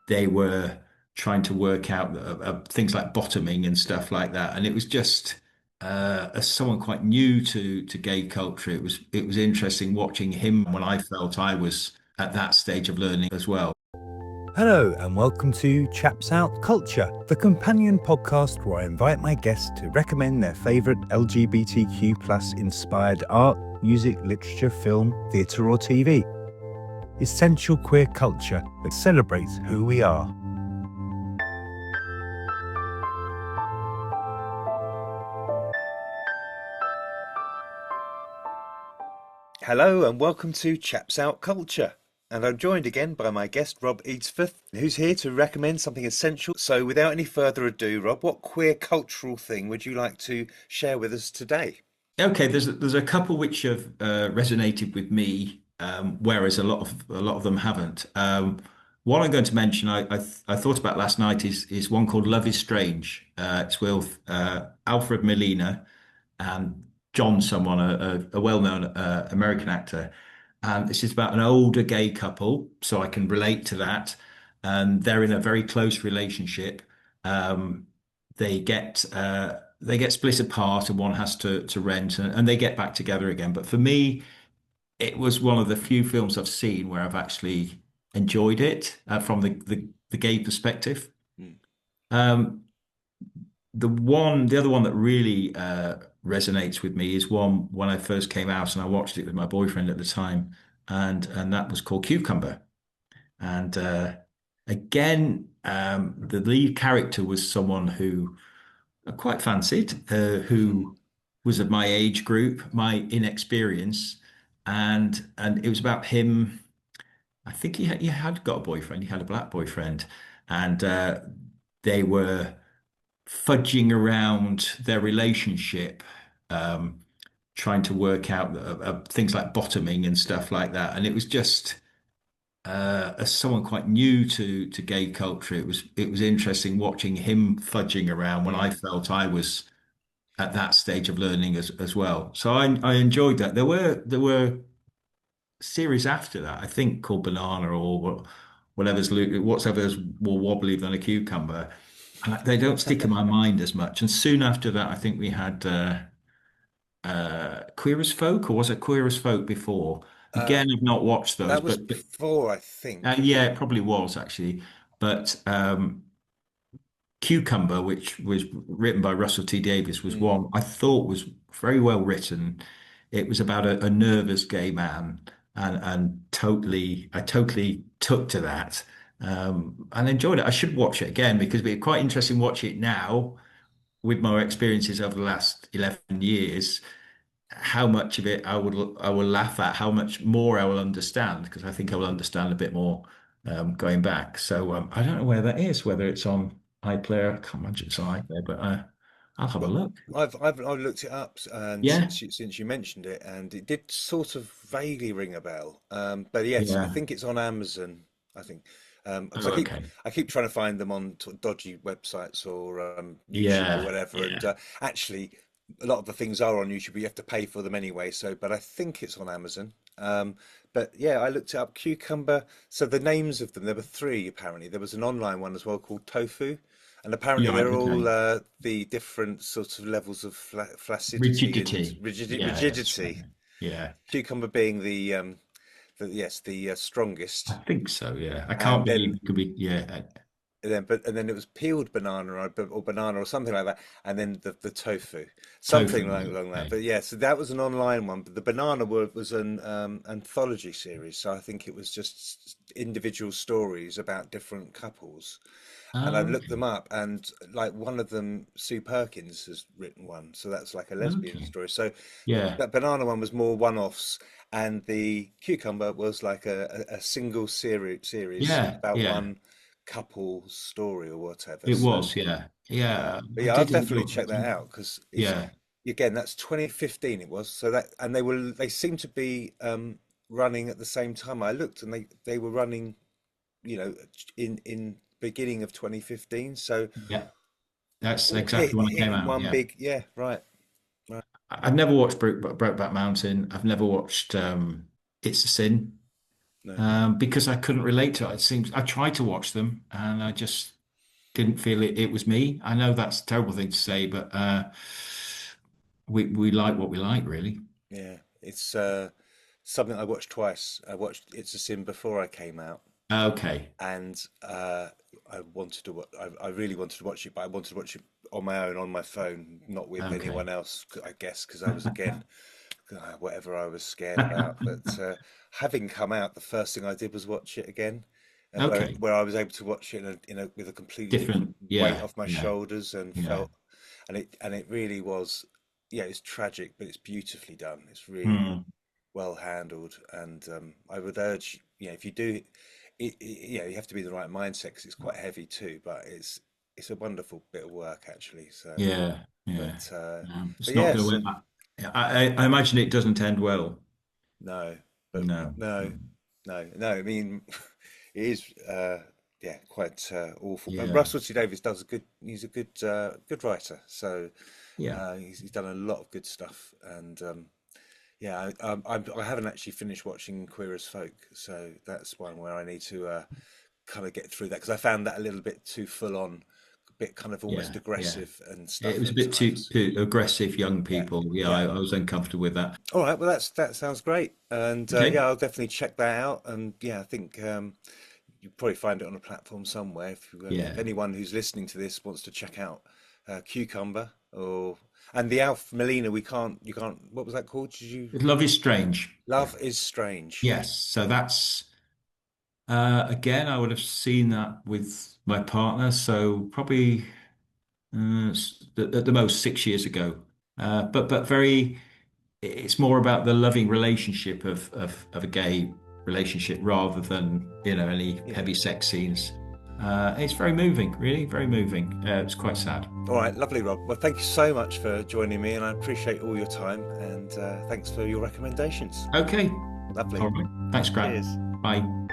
they were trying to work out things like bottoming and stuff like that. And it was just, as someone quite new to gay culture, it was interesting watching him when I felt I was at that stage of learning as well. Hello, and welcome to Chaps Out Culture, the companion podcast where I invite my guests to recommend their favourite LGBTQ plus inspired art, music, literature, film, theatre, or TV. Essential queer culture that celebrates who we are. Hello, and welcome to Chaps Out Culture. And I'm joined again by my guest, Rob Eadsforth, who's here to recommend something essential. So without any further ado, Rob, what queer cultural thing would you like to share with us today? Okay, there's a couple which have resonated with me, whereas a lot of them haven't. One I'm going to mention, I thought about last night is one called Love is Strange. It's with Alfred Molina and John, someone a well-known American actor, and this is about an older gay couple, so I can relate to that. And they're in a very close relationship. Um, they get split apart, and one has to rent, and they get back together again. But for me, it was one of the few films I've seen where I've actually enjoyed it from the gay perspective. Mm. Um, the other one that really resonates with me is one when I first came out and I watched it with my boyfriend at the time, and that was called Cucumber. And again, the lead character was someone who I quite fancied, who was of my age group, my inexperience, and it was about him. I think he had got a boyfriend. He had a black boyfriend, and they were fudging around their relationship, um, trying to work out things like bottoming and stuff like that. And it was just, as someone quite new to gay culture, it was interesting watching him fudging around when I Mm. felt I was at that stage of learning as well. So I enjoyed that. There were series after that, I think called Banana or whatever's more wobbly than a cucumber. And they don't stick in my mind as much. And soon after that, I think we had Queer as Folk, or was it Queer as Folk before? Uh, Again, I've not watched those, that was but before, I think. yeah, it probably was actually. But Cucumber, which was written by Russell T Davies, was Mm. one I thought was very well written. It was about a nervous gay man, and I totally took to that, and enjoyed it. I should watch it again because it'd be quite interesting watching it now with my experiences over the last 11 years. How much of it I will laugh at, how much more I will understand, because I think I will understand a bit more going back. So I don't know where that is, whether it's on iPlayer. I can't imagine it's on iPlayer, but I'll have a Well, look. I've looked it up, and Yeah, since you mentioned it, and it did sort of vaguely ring a bell. But yes, I yeah. think it's on Amazon. I think because Oh, okay. I keep trying to find them on dodgy websites or YouTube or Yeah, whatever, and yeah. actually a lot of the things are on YouTube, but you have to pay for them anyway. So, but I think it's on Amazon. But yeah, I looked it up. Cucumber. So the names of them, there were three apparently. There was an online one as well called Tofu. And apparently Yeah, right, they're all okay. the different sorts of levels of flaccidity and Rigidity. Yeah, that's right. rigidity. Yeah, Cucumber being the I strongest, think so. Yeah, I can't and believe then it could be. Yeah, and then it was peeled banana or banana or something like that, and then the tofu, tofu. something Right, along that. okay. But yeah, so that was an online one. But the banana was an anthology series, so I think it was just individual stories about different couples. And I Oh, looked okay. them up, and like one of them, Sue Perkins has written one, so that's like a lesbian Okay. story. So Yeah, that banana one was more one-offs, and the cucumber was like a single series yeah, about yeah. one couple's story or whatever. It So, was. Yeah, yeah. but I yeah, I'll did definitely look. check that out because it's Yeah. again that's 2015 it was. So that and they seem to be running at the same time. I looked and they were running, you know, in beginning of 2015. So Yeah, that's all exactly when it hit came in out. one Yeah, big, yeah, right, right. I've never watched Brokeback Mountain. I've never watched It's a Sin. No. because I couldn't relate to it. It seems I tried to watch them and I just didn't feel it was me. I know that's a terrible thing to say, but we like what we like, really. Yeah, it's something I watched twice. I watched It's a Sin before I came out, Okay, and I wanted to. I really wanted to watch it, but I wanted to watch it on my own on my phone, not with okay, anyone else. I guess because I was again whatever I was scared about. But having come out, the first thing I did was watch it again, and okay. where I was able to watch it in a with a completely different Different, weight yeah, off my yeah, shoulders and yeah. felt, and it really was. Yeah, it's tragic, but it's beautifully done. It's really Hmm. well handled, and I would urge, if you do, you have to be in the right mindset because it's quite heavy too. But it's a wonderful bit of work actually. So, Yeah, yeah. but It's but not going yes, to. I imagine it doesn't end well. no, but No. no, no. I mean, it is yeah, quite awful. But Yeah, Russell T Davies does a good. He's a good writer. So yeah, he's done a lot of good stuff, and yeah, I haven't actually finished watching Queer as Folk, so that's one where I need to kind of get through that because I found that a little bit too full on, a bit kind of almost yeah, yeah. aggressive and It stuff was a at bit times. too aggressive, young Yeah, people. Yeah, yeah. I was uncomfortable with that. All right, well that sounds great, and Okay. yeah, I'll definitely check that out. And yeah, I think you probably find it on a platform somewhere. If Yeah. anyone who's listening to this wants to check out Cucumber or and the Alf Molina, you can't. What was that called? Did you? Love is Strange. Yeah. Love is Strange. Yes. So that's again, I would have seen that with my partner. So probably at the most 6 years ago. But very, it's more about the loving relationship of a gay relationship rather than, any Yeah. heavy sex scenes. It's very moving, really, very moving. It's quite sad. All right, lovely, Rob. Well, thank you so much for joining me, and I appreciate all your time. And thanks for your recommendations. Okay. Lovely. All right. Thanks, Grant. Cheers. Bye.